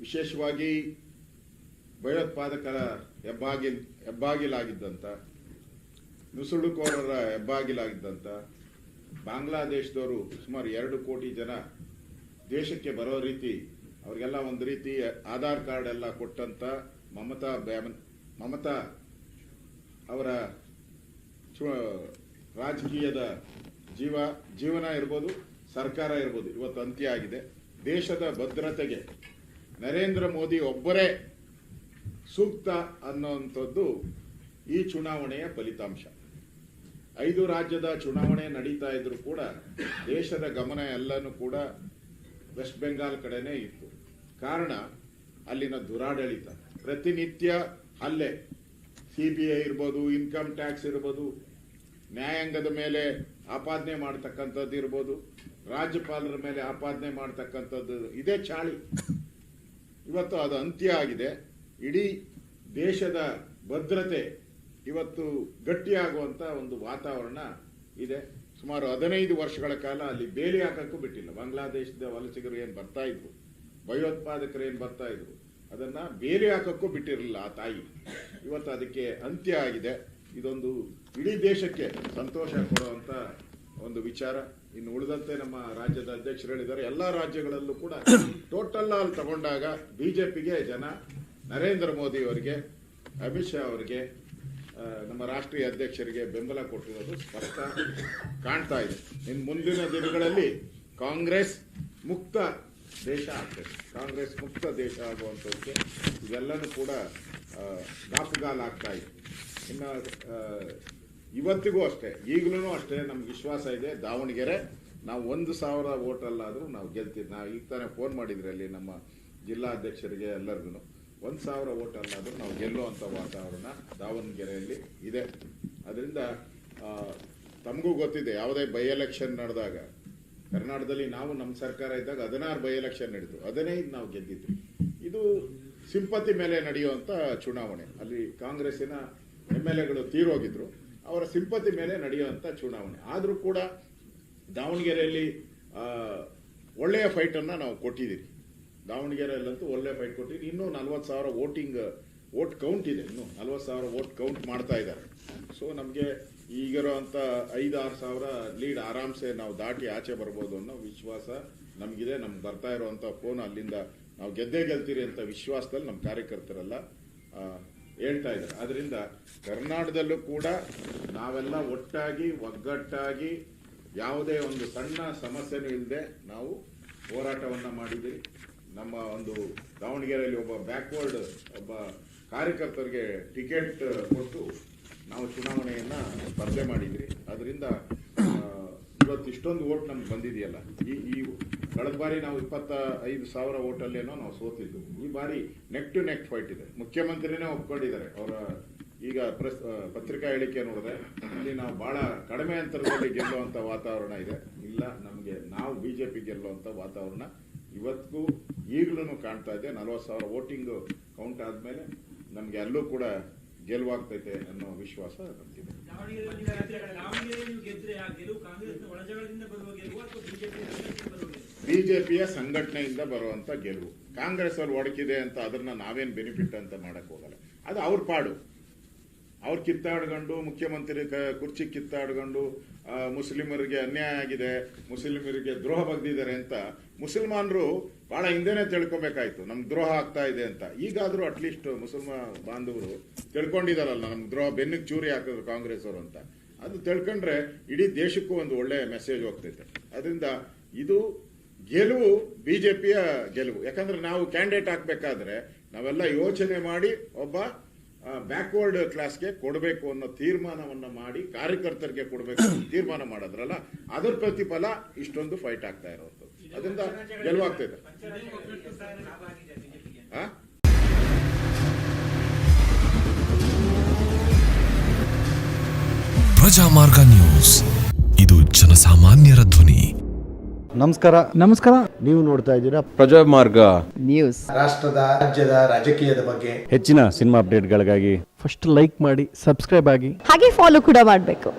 ವಿಶೇಷವಾಗಿ ಭಯೋತ್ಪಾದಕರ ಹೆಬ್ಬಾಗಿಲಾಗಿದ್ದಂಥ, ನುಸುಳುಕೋರರ ಹೆಬ್ಬಾಗಿಲಾಗಿದ್ದಂಥ ಬಾಂಗ್ಲಾದೇಶದವರು ಸುಮಾರು 2 ಕೋಟಿ ಜನ ದೇಶಕ್ಕೆ ಬರೋ ರೀತಿ ಅವರಿಗೆಲ್ಲ ಒಂದು ರೀತಿ ಆಧಾರ್ ಕಾರ್ಡ್ ಎಲ್ಲ ಕೊಟ್ಟಂತ ಮಮತಾ ಅವರ ರಾಜಕೀಯದ ಜೀವನ ಇರ್ಬೋದು, ಸರ್ಕಾರ ಇರ್ಬೋದು, ಇವತ್ತು ಅಂತ್ಯ ಆಗಿದೆ. ದೇಶದ ಭದ್ರತೆಗೆ ನರೇಂದ್ರ ಮೋದಿ ಒಬ್ಬರೇ ಸೂಕ್ತ ಅನ್ನೋಂಥದ್ದು ಈ ಚುನಾವಣೆಯ ಫಲಿತಾಂಶ. 5 ರಾಜ್ಯದ ಚುನಾವಣೆ ನಡೀತಾ ಇದ್ರು ಕೂಡ ದೇಶದ ಗಮನ ಎಲ್ಲನೂ ಕೂಡ ವೆಸ್ಟ್ ಬೆಂಗಾಲ್ ಕಡೆನೇ ಇತ್ತು. ಕಾರಣ ಅಲ್ಲಿನ ದುರಾಡಳಿತ, ಪ್ರತಿನಿತ್ಯ ಹಲ್ಲೆ, CBI ಇರ್ಬೋದು, ಇನ್ಕಮ್ ಟ್ಯಾಕ್ಸ್ ಇರ್ಬೋದು, ನ್ಯಾಯಾಂಗದ ಮೇಲೆ ಆಪಾದನೆ ಮಾಡ್ತಕ್ಕಂಥದ್ದು ಇರ್ಬೋದು, ರಾಜ್ಯಪಾಲರ ಮೇಲೆ ಆಪಾದನೆ ಮಾಡ್ತಕ್ಕಂಥದ್ದು, ಇದೇ ಚಾಳಿ. ಇವತ್ತು ಅದು ಅಂತ್ಯ ಆಗಿದೆ. ಇಡೀ ದೇಶದ ಭದ್ರತೆ ಇವತ್ತು ಗಟ್ಟಿಯಾಗುವಂತ ಒಂದು ವಾತಾವರಣ ಇದೆ. ಸುಮಾರು 15 ವರ್ಷಗಳ ಕಾಲ ಅಲ್ಲಿ ಬೇಲಿ ಹಾಕಕ್ಕೂ ಬಿಟ್ಟಿಲ್ಲ. ಬಾಂಗ್ಲಾದೇಶದ ವಲಸಿಗರು ಏನ್ ಬರ್ತಾ ಇದ್ರು, ಭಯೋತ್ಪಾದಕರು ಏನ್ ಬರ್ತಾ ಇದ್ರು, ಅದನ್ನ ಬೇಲಿ ಹಾಕಕ್ಕೂ ಬಿಟ್ಟಿರಲಿಲ್ಲ ಆ ತಾಯಿ. ಇವತ್ತು ಅದಕ್ಕೆ ಅಂತ್ಯ ಆಗಿದೆ. ಇದೊಂದು ಇಡೀ ದೇಶಕ್ಕೆ ಸಂತೋಷ ಕೊಡುವಂತ ಒಂದು ವಿಚಾರ. ಇನ್ನು ಉಳಿದಂತೆ ನಮ್ಮ ರಾಜ್ಯದ ಅಧ್ಯಕ್ಷರು ಹೇಳಿದ್ದಾರೆ, ಎಲ್ಲಾ ರಾಜ್ಯಗಳಲ್ಲೂ ಕೂಡ ಟೋಟಲ್ ಆಲ್ ತಗೊಂಡಾಗ ಬಿಜೆಪಿಗೆ ಜನ ನರೇಂದ್ರ ಮೋದಿ ಅವರಿಗೆ, ಅಮಿತ್ ಶಾ ಅವರಿಗೆ, ನಮ್ಮ ರಾಷ್ಟ್ರೀಯ ಅಧ್ಯಕ್ಷರಿಗೆ ಬೆಂಬಲ ಕೊಟ್ಟಿರೋದು ಸ್ಪಷ್ಟ ಕಾಣ್ತಾ ಇದೆ. ಇನ್ನು ಮುಂದಿನ ದಿನಗಳಲ್ಲಿ ಕಾಂಗ್ರೆಸ್ ಮುಕ್ತ ದೇಶ ಆಗ್ತದೆ. ಕಾಂಗ್ರೆಸ್ ಮುಕ್ತ ದೇಶ ಆಗುವಂಥದ್ದು ಇವೆಲ್ಲನೂ ಕೂಡ ಗಾಪುಗಾಲಾಗ್ತಾ ಇದೆ. ಇನ್ನು ಇವತ್ತಿಗೂ ಅಷ್ಟೇ, ಈಗಲೂ ಅಷ್ಟೇ ನಮ್ಗೆ ವಿಶ್ವಾಸ ಇದೆ, ದಾವಣಗೆರೆ ನಾವು 1,000 ವೋಟಲ್ಲಾದರೂ ನಾವು ಗೆಲ್ತೀವಿ. ನಾವು ಈಗ ತಾನೇ ಫೋನ್ ಮಾಡಿದ್ರಿ ಅಲ್ಲಿ ನಮ್ಮ ಜಿಲ್ಲಾ ಅಧ್ಯಕ್ಷರಿಗೆ ಎಲ್ಲರಿಗೂ 1,000 ವೋಟಲ್ಲಾದರೂ ನಾವು ಗೆಲ್ಲುವಂಥ ವಾತಾವರಣ ದಾವಣಗೆರೆಯಲ್ಲಿ ಇದೆ. ಅದರಿಂದ ತಮಗೂ ಗೊತ್ತಿದೆ, ಯಾವುದೇ ಬೈ ಎಲೆಕ್ಷನ್ ನಡೆದಾಗ ಕರ್ನಾಟಕದಲ್ಲಿ ನಾವು ನಮ್ಮ ಸರ್ಕಾರ ಇದ್ದಾಗ 16 ಬೈ ಎಲೆಕ್ಷನ್ ನಡೆದು 15 ನಾವು ಗೆದ್ದಿದ್ವಿ. ಇದು ಸಿಂಪತಿ ಮೇಲೆ ನಡೆಯುವಂಥ ಚುನಾವಣೆ. ಅಲ್ಲಿ ಕಾಂಗ್ರೆಸ್ಸಿನ MLAಗಳು ತೀರೋಗಿದ್ರು, ಅವರ ಸಿಂಪತಿ ಮೇಲೆ ನಡೆಯುವಂಥ ಚುನಾವಣೆ. ಆದರೂ ಕೂಡ ದಾವಣಗೆರೆಯಲ್ಲಿ ಒಳ್ಳೆಯ ಫೈಟನ್ನು ನಾವು ಕೊಟ್ಟಿದ್ದೀವಿ. ದಾವಣಗೆರೆಯಲ್ಲಂತೂ ಒಳ್ಳೆ ಫೈಟ್ ಕೊಟ್ಟಿದ್ದೀವಿ. ಇನ್ನೂ 40,000 ವೋಟ್ ಕೌಂಟ್ ಇದೆ. ಇನ್ನೂ 40,000 ವೋಟ್ ಕೌಂಟ್ ಮಾಡ್ತಾ ಇದ್ದಾರೆ. ಸೊ ನಮಗೆ ಈಗಿರೋಂಥ 5-6 ಸಾವಿರ ಲೀಡ್ ಆರಾಮ್ಸೆ ನಾವು ದಾಟಿ ಆಚೆ ಬರ್ಬೋದು ಅನ್ನೋ ವಿಶ್ವಾಸ ನಮಗಿದೆ. ನಮ್ಗೆ ಬರ್ತಾ ಇರುವಂಥ ಫೋನ್ ಅಲ್ಲಿಂದ ನಾವು ಗೆದ್ದೇ ಗೆಲ್ತೀರಿ ಅಂತ ವಿಶ್ವಾಸದಲ್ಲಿ ನಮ್ಮ ಕಾರ್ಯಕರ್ತರೆಲ್ಲ ಹೇಳ್ತಾ ಇದ್ದಾರೆ. ಅದರಿಂದ ಕರ್ನಾಟಕದಲ್ಲೂ ಕೂಡ ನಾವೆಲ್ಲ ಒಟ್ಟಾಗಿ ಒಗ್ಗಟ್ಟಾಗಿ ಯಾವುದೇ ಒಂದು ಸಣ್ಣ ಸಮಸ್ಯೆನೂ ಇಲ್ಲದೆ ನಾವು ಹೋರಾಟವನ್ನು ಮಾಡಿದ್ದೀವಿ. ನಮ್ಮ ಒಂದು ದಾವಣಗೆರೆಯಲ್ಲಿ ಒಬ್ಬ ಕಾರ್ಯಕರ್ತರಿಗೆ ಟಿಕೆಟ್ ಕೊಟ್ಟು ನಾವು ಚುನಾವಣೆಯನ್ನ ಸ್ಪರ್ಧೆ ಮಾಡಿದ್ರಿ. ಅದರಿಂದ ಇವತ್ತು ಇಷ್ಟೊಂದು ವೋಟ್ ನಮ್ಗೆ ಬಂದಿದೆಯಲ್ಲ. ಈ ಕಳೆದ ಬಾರಿ ನಾವು 25,000 ವೋಟಲ್ಲೇನೋ ನಾವು ಸೋತಿದ್ದು. ಈ ಬಾರಿ ನೆಕ್ ಟು ನೆಕ್ ಫೈಟ್ ಇದೆ. ಮುಖ್ಯಮಂತ್ರಿನೇ ಒಪ್ಕೊಂಡಿದ್ದಾರೆ. ಅವರ ಈಗ ಪತ್ರಿಕಾ ಹೇಳಿಕೆ ನೋಡಿದ್ರೆ ಇಲ್ಲಿ ನಾವು ಬಹಳ ಕಡಿಮೆ ಅಂತರದಲ್ಲಿ ಗೆಲ್ಲುವಂತ ವಾತಾವರಣ ಇದೆ. ಇಲ್ಲ, ನಾವು ಬಿಜೆಪಿ ಗೆಲ್ಲುವಂತ ವಾತಾವರಣ ಇವತ್ತಿಗೂ ಈಗಲೂ ಕಾಣ್ತಾ ಇದೆ. 40,000 ವೋಟಿಂಗ್ ಕೌಂಟ್ ಆದ್ಮೇಲೆ ನಮ್ಗೆ ಅಲ್ಲೂ ಕೂಡ ಗೆಲುವಾಗ್ತೈತೆ ಅನ್ನೋ ವಿಶ್ವಾಸ ನಮಗಿದೆ. ಬಿಜೆಪಿಯ ಸಂಘಟನೆಯಿಂದ ಬರುವಂತ ಗೆಲುವು. ಕಾಂಗ್ರೆಸ್ ಅವ್ರು ಒಡಕಿದೆ ಅಂತ ಅದನ್ನ ನಾವೇನ್ ಬೆನಿಫಿಟ್ ಅಂತ ಮಾಡಕ್ ಹೋಗಲ್ಲ. ಅದು ಅವ್ರ ಪಾಡು. ಅವ್ರು ಕಿತ್ತಾಡ್ಕೊಂಡು ಮುಖ್ಯಮಂತ್ರಿ ಕುರ್ಚಿ ಕಿತ್ತಾಡ್ಕೊಂಡು ಮುಸ್ಲಿಮರಿಗೆ ಅನ್ಯಾಯ ಆಗಿದೆ, ಮುಸ್ಲಿಮರಿಗೆ ದ್ರೋಹ ಬಗ್ದಿದ್ದಾರೆ ಅಂತ ಮುಸಲ್ಮಾನರು ಬಹಳ ಹಿಂದೆನೆ ತಿಳ್ಕೊಬೇಕಾಯ್ತು, ನಮ್ಗೆ ದ್ರೋಹ ಆಗ್ತಾ ಇದೆ ಅಂತ. ಈಗಾದ್ರೂ ಅಟ್ಲೀಸ್ಟ್ ಮುಸಲ್ಮಾನ್ ಬಾಂಧವರು ತಿಳ್ಕೊಂಡಿದಾರಲ್ಲ, ನಮ್ಗೆ ದ್ರೋಹ ಬೆನ್ನಿಗೆ ಚೂರಿ ಹಾಕಿದ್ರು ಕಾಂಗ್ರೆಸ್ ಅವರು ಅಂತ. ಅದು ತಿಳ್ಕೊಂಡ್ರೆ ಇಡೀ ದೇಶಕ್ಕೂ ಒಂದು ಒಳ್ಳೆ ಮೆಸೇಜ್ ಹೋಗ್ತೈತೆ. ಅದರಿಂದ ಇದು ಗೆಲುವು ಬಿಜೆಪಿಯ ಗೆಲುವು. ಯಾಕಂದ್ರೆ ನಾವು ಕ್ಯಾಂಡಿಡೇಟ್ ಹಾಕ್ಬೇಕಾದ್ರೆ ನಾವೆಲ್ಲ ಯೋಚನೆ ಮಾಡಿ ಒಬ್ಬ ಬ್ಯಾಕ್ವರ್ಡ್ ಕ್ಲಾಸ್ಗೆ ಕೊಡಬೇಕು ಅನ್ನೋ ತೀರ್ಮಾನವನ್ನ ಮಾಡಿ ಕಾರ್ಯಕರ್ತರಿಗೆ ಕೊಡಬೇಕು ತೀರ್ಮಾನ ಮಾಡಿದ್ರಲ್ಲ, ಅದರ ಪ್ರತಿಫಲ ಇಷ್ಟೊಂದು ಫೈಟ್ ಆಗ್ತಾ ಇರೋದು. ಅದರಿಂದ ಗೆಲುವಾಗ್ತದೆ. ಪ್ರಜಾಮಾರ್ಗ ನ್ಯೂಸ್, ಇದು ಜನಸಾಮಾನ್ಯರ ಧ್ವನಿ. ನಮಸ್ಕಾರ. ನೀವು ನೋಡ್ತಾ ಇದ್ದೀರಾ ಪ್ರಜಾಮಾರ್ಗ ನ್ಯೂಸ್. ರಾಷ್ಟ್ರದ ರಾಜ್ಯದ ರಾಜಕೀಯದ ಬಗ್ಗೆ ಹೆಚ್ಚಿನ ಸಿನಿಮಾ ಅಪ್ಡೇಟ್ಗಳಿಗಾಗಿ ಫಸ್ಟ್ ಲೈಕ್ ಮಾಡಿ, ಸಬ್ಸ್ಕ್ರೈಬ್ ಆಗಿ, ಹಾಗೆ ಫಾಲೋ ಕೂಡ ಮಾಡಬೇಕು.